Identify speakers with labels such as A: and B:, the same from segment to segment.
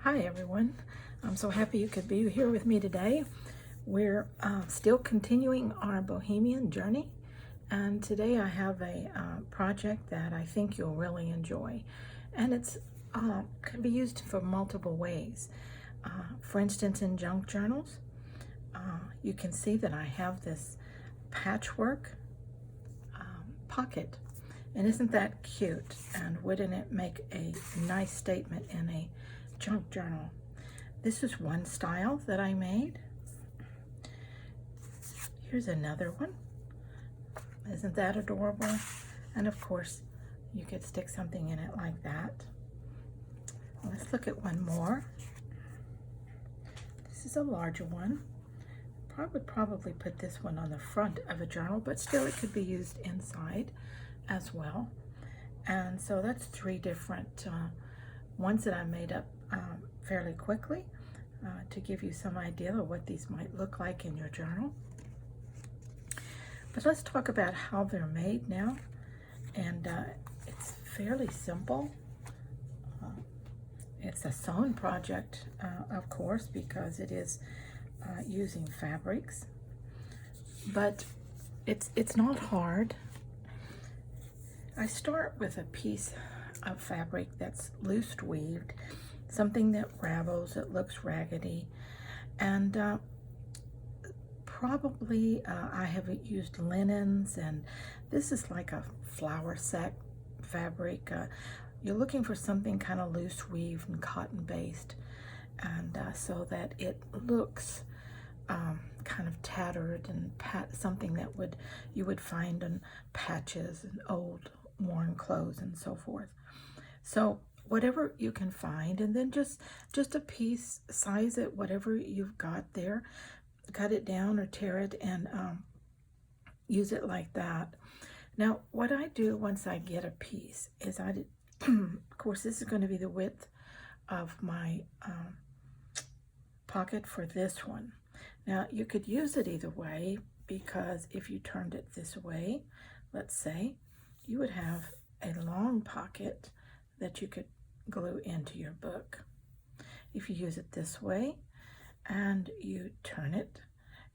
A: Hi everyone, I'm so happy you could be here with me today. We're still continuing our Bohemian journey, and today I have a project that I think you'll really enjoy, and it's can be used for multiple ways. For instance, in junk journals, you can see that I have this patchwork pocket, and isn't that cute? And wouldn't it make a nice statement in a junk journal? This is one style that I made. Here's another one. Isn't that adorable? And of course, you could stick something in it like that. Let's look at one more. This is a larger one. I would probably put this one on the front of a journal, but still it could be used inside as well. And so that's three different ones that I made up fairly quickly to give you some idea of what these might look like in your journal. But let's talk about how they're made now. And it's fairly simple. It's a sewing project, of course, because it is using fabrics, but it's not hard. I start with a piece of fabric that's loose weaved, something that ravels, it looks raggedy, and probably I have used linens, and this is like a flour sack fabric. You're looking for something kind of loose weaved and cotton based, and so that it looks kind of tattered and something that you would find in patches and old worn clothes and so forth. So whatever you can find, and then just a piece, size it whatever you've got there, cut it down or tear it, and use it like that. Now what I do once I get a piece is of course this is going to be the width of my pocket for this one. Now you could use it either way, because if you turned it this way, let's say, you would have a long pocket that you could glue into your book. If you use it this way and you turn it,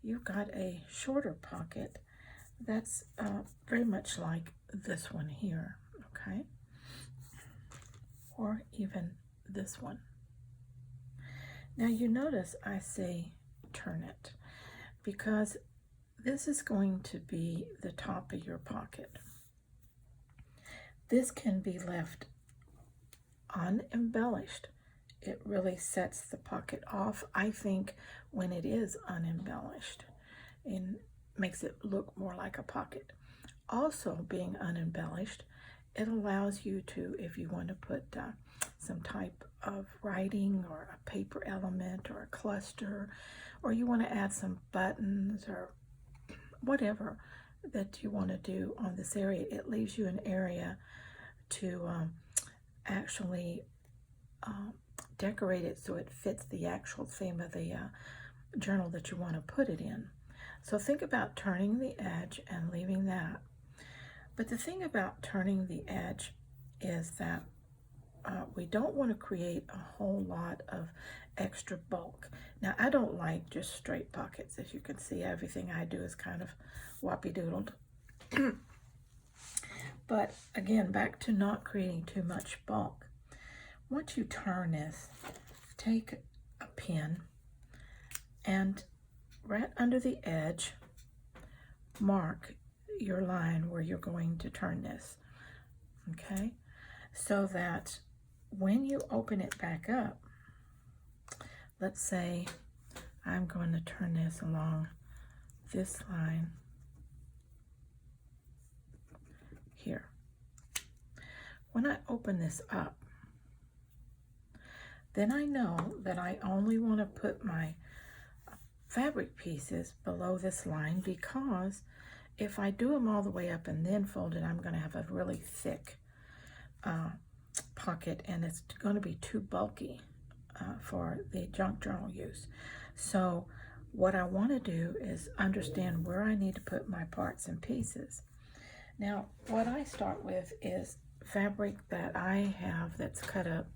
A: you've got a shorter pocket that's very much like this one here, okay? Or even this one. Now you notice I say turn it, because this is going to be the top of your pocket. This can be left unembellished. It really sets the pocket off, I think, when it is unembellished, and makes it look more like a pocket. Also, being unembellished, it allows you to, if you want to put some type of writing or a paper element or a cluster, or you want to add some buttons or whatever that you want to do on this area, it leaves you an area to actually decorate it so it fits the actual theme of the journal that you want to put it in. So think about turning the edge and leaving that. But the thing about turning the edge is that we don't want to create a whole lot of extra bulk. Now, I don't like just straight pockets. As you can see, everything I do is kind of whoppy-doodled. But again, back to not creating too much bulk. Once you turn this, take a pin and right under the edge, mark your line where you're going to turn this, okay? So that when you open it back up, let's say I'm going to turn this along this line here. When I open this up, then I know that I only want to put my fabric pieces below this line, because if I do them all the way up and then fold it, I'm going to have a really thick pocket, and it's going to be too bulky for the junk journal use. So what I want to do is understand where I need to put my parts and pieces. Now, what I start with is fabric that I have that's cut up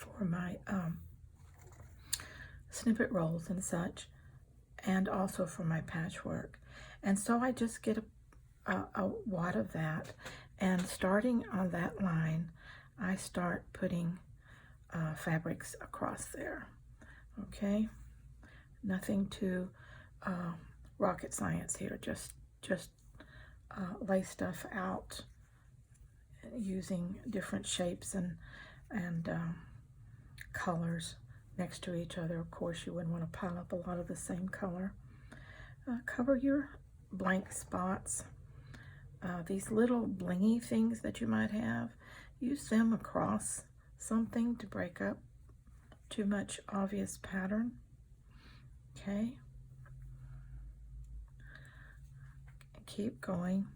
A: for for my snippet rolls and such, and also for my patchwork. And so I just get a wad of that, and starting on that line, I start putting fabrics across there. Okay, nothing too rocket science here. Just lay stuff out using different shapes and colors next to each other. Of course, you wouldn't want to pile up a lot of the same color. Cover your blank spots. These little blingy things that you might have, use them across something to break up too much obvious pattern. Okay. Keep going.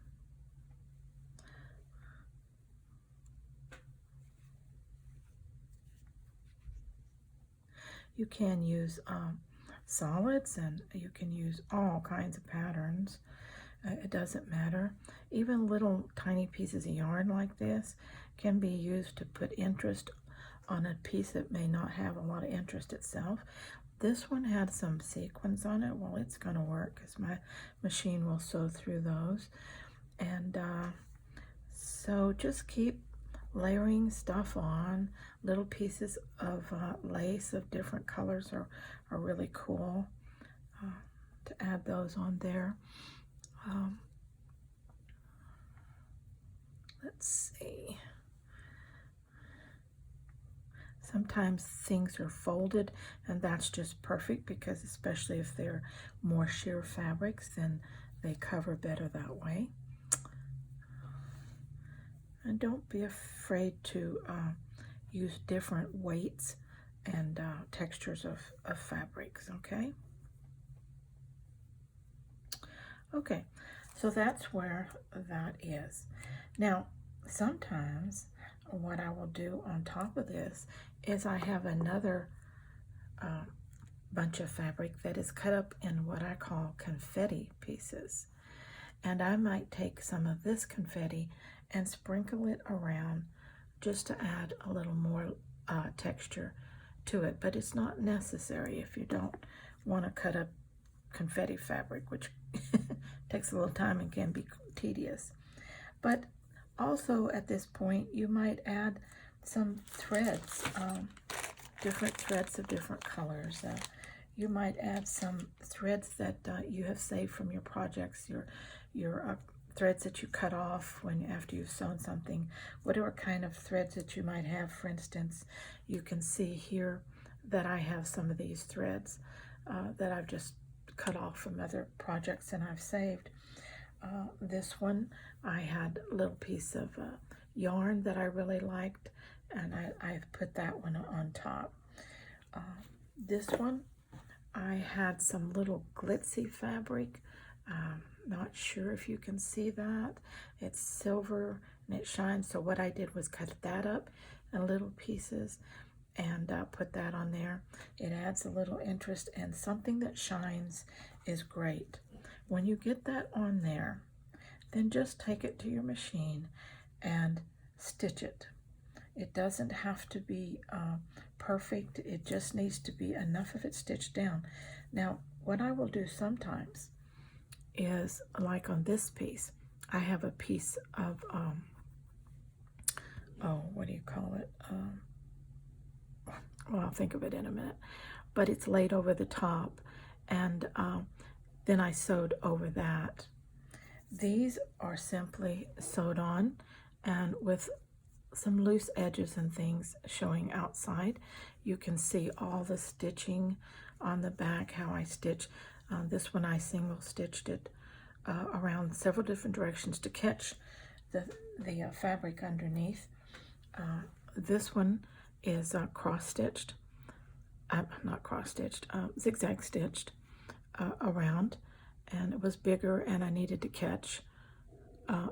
A: You can use solids, and you can use all kinds of patterns. It doesn't matter. Even little tiny pieces of yarn like this can be used to put interest on a piece that may not have a lot of interest itself. This one had some sequins on it. Well, it's going to work because my machine will sew through those. And so just keep layering stuff on. Little pieces of lace of different colors are really cool to add those on there. Let's see. Sometimes things are folded, and that's just perfect, because especially if they're more sheer fabrics, then they cover better that way. And don't be afraid to use different weights and textures of fabrics, okay? Okay, so that's where that is. Now, sometimes what I will do on top of this is I have another bunch of fabric that is cut up in what I call confetti pieces. And I might take some of this confetti and sprinkle it around just to add a little more texture to it. But it's not necessary if you don't want to cut up confetti fabric, which takes a little time and can be tedious. But also at this point, you might add some threads, different threads of different colors. You might add some threads that you have saved from your projects, your threads that you cut off after you've sewn something, whatever kind of threads that you might have. For instance, you can see here that I have some of these threads that I've just cut off from other projects and I've saved. This one, I had a little piece of yarn that I really liked, and I put that one on top. This one, I had some little glitzy fabric. Not sure if you can see that. It's silver and it shines. So what I did was cut that up in little pieces and put that on there. It adds a little interest, and something that shines is great. When you get that on there, then just take it to your machine and stitch it. It doesn't have to be perfect. It just needs to be enough of it stitched down. Now, what I will do sometimes is, like on this piece, I have a piece of, what do you call it? Well, I'll think of it in a minute. But it's laid over the top, and then I sewed over that. These are simply sewed on, and with some loose edges and things showing outside. You can see all the stitching on the back, how I stitch. This one I single stitched it around several different directions to catch the fabric underneath. This one is cross-stitched, zigzag stitched around, and it was bigger, and I needed to catch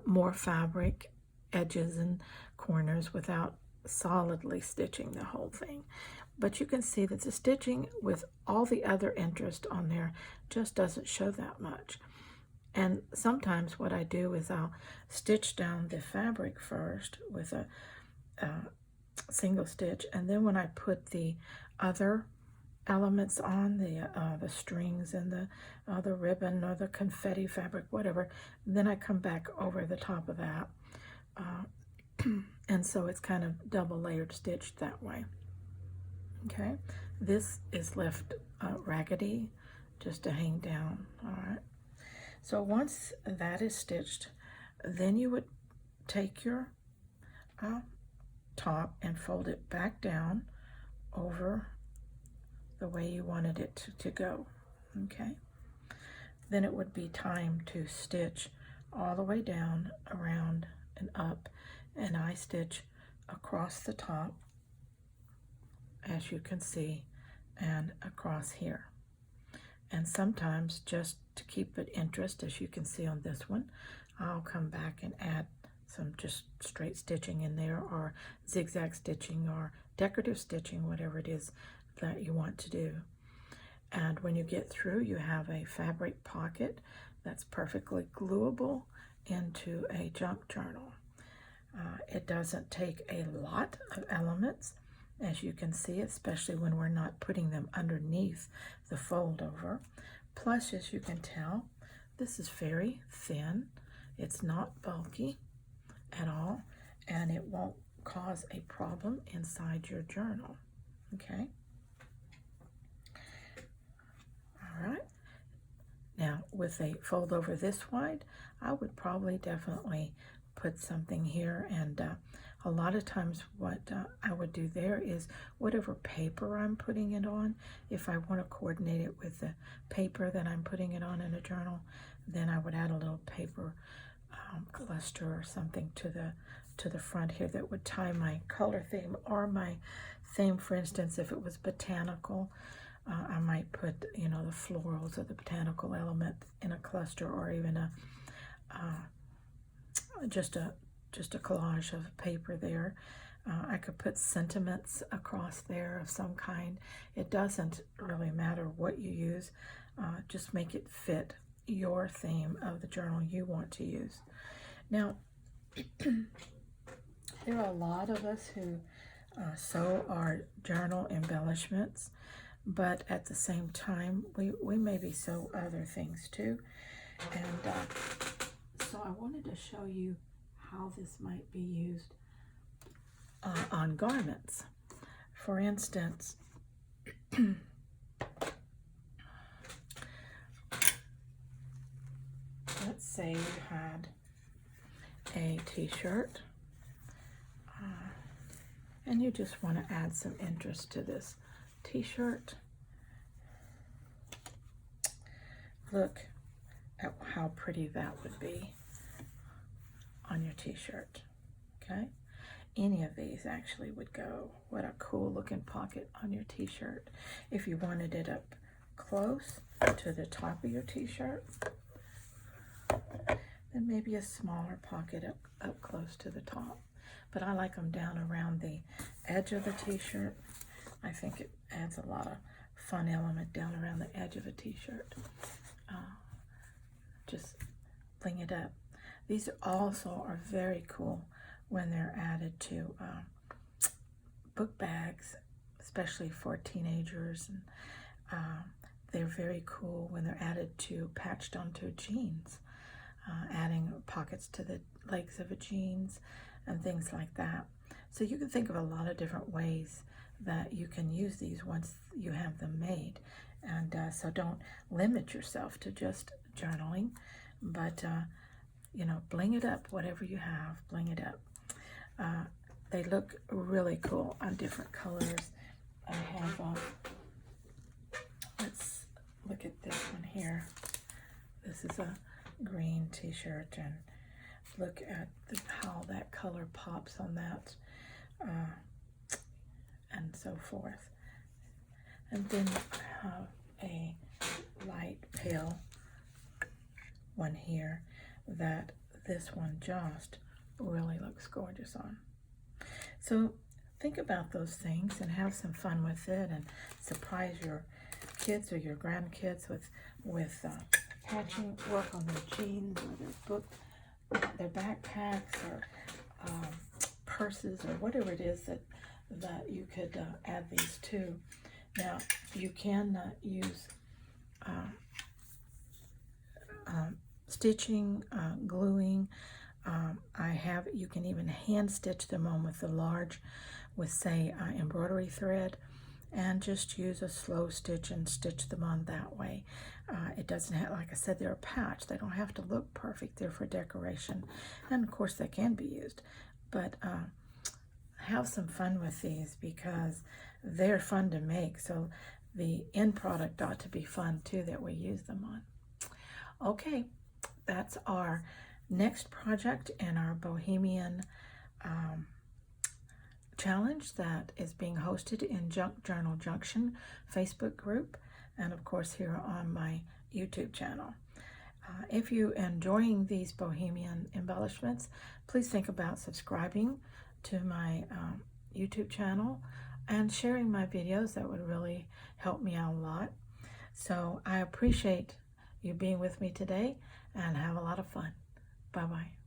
A: more fabric, edges and corners without solidly stitching the whole thing. But you can see that the stitching with all the other interest on there just doesn't show that much. And sometimes what I do is I'll stitch down the fabric first with single stitch, and then when I put the other elements on, the strings and the ribbon or the confetti fabric, whatever, then I come back over the top of that, and so it's kind of double layered stitched that way. Okay, this is left raggedy just to hang down. All right, so once that is stitched, then you would take your top and fold it back down over the way you wanted it to go. Okay, then it would be time to stitch all the way down, around and up, and I stitch across the top, as you can see, and across here. And sometimes, just to keep it interest, as you can see on this one, I'll come back and add some just straight stitching in there, or zigzag stitching, or decorative stitching, whatever it is that you want to do. And when you get through, you have a fabric pocket that's perfectly gluable into a junk journal. It doesn't take a lot of elements, as you can see, especially when we're not putting them underneath the fold over. Plus, as you can tell, this is very thin. It's not bulky at all, and it won't cause a problem inside your journal. Okay. All right. Now, with a fold over this wide, I would probably definitely put something here, and a lot of times what I would do there is whatever paper I'm putting it on, if I want to coordinate it with the paper that I'm putting it on in a journal, then I would add a little paper cluster or something to the front here that would tie my color theme, or my theme, for instance, if it was botanical, I might put, you know, the florals or the botanical element in a cluster, or even a just a collage of paper there. I could put sentiments across there of some kind. It doesn't really matter what you use. Just make it fit your theme of the journal you want to use. Now, there are a lot of us who sew our journal embellishments, but at the same time, we maybe sew other things too. And so I wanted to show you how this might be used on garments. For instance, let's say you had a t-shirt and you just want to add some interest to this t-shirt. Look at how pretty that would be on your t-shirt. Okay, any of these actually would go. What a cool looking pocket on your t-shirt. If you wanted it up close to the top of your t-shirt, then maybe a smaller pocket up close to the top. But I like them down around the edge of the t-shirt. I think it adds a lot of fun element down around the edge of a t-shirt. Just bling it up. These also are very cool when they're added to book bags, especially for teenagers. And they're very cool when they're added to, patched onto jeans, adding pockets to the legs of a jeans and things like that. So you can think of a lot of different ways that you can use these once you have them made. And so don't limit yourself to just journaling, but you know, bling it up. Whatever you have, bling it up. They look really cool on different colors. I have, let's look at this one here. This is a green t-shirt, and look at how that color pops on that, and so forth. And then I have a light pale one here that this one just really looks gorgeous on. So think about those things and have some fun with it, and surprise your kids or your grandkids with patching work on their jeans or their backpacks or purses or whatever it is that that you could add these to. Now, you can use stitching, gluing. You can even hand stitch them on with the large, with say embroidery thread, and just use a slow stitch and stitch them on that way. It doesn't have, like I said, they're a patch. They don't have to look perfect. They're for decoration, and of course they can be used. But have some fun with these because they're fun to make. So the end product ought to be fun too that we use them on. Okay, that's our next project in our Bohemian challenge that is being hosted in Junk Journal Junction Facebook group, and of course here on my YouTube channel. If you're enjoying these Bohemian embellishments, please think about subscribing to my YouTube channel and sharing my videos. That would really help me out a lot. So I appreciate you being with me today, and have a lot of fun. Bye-bye.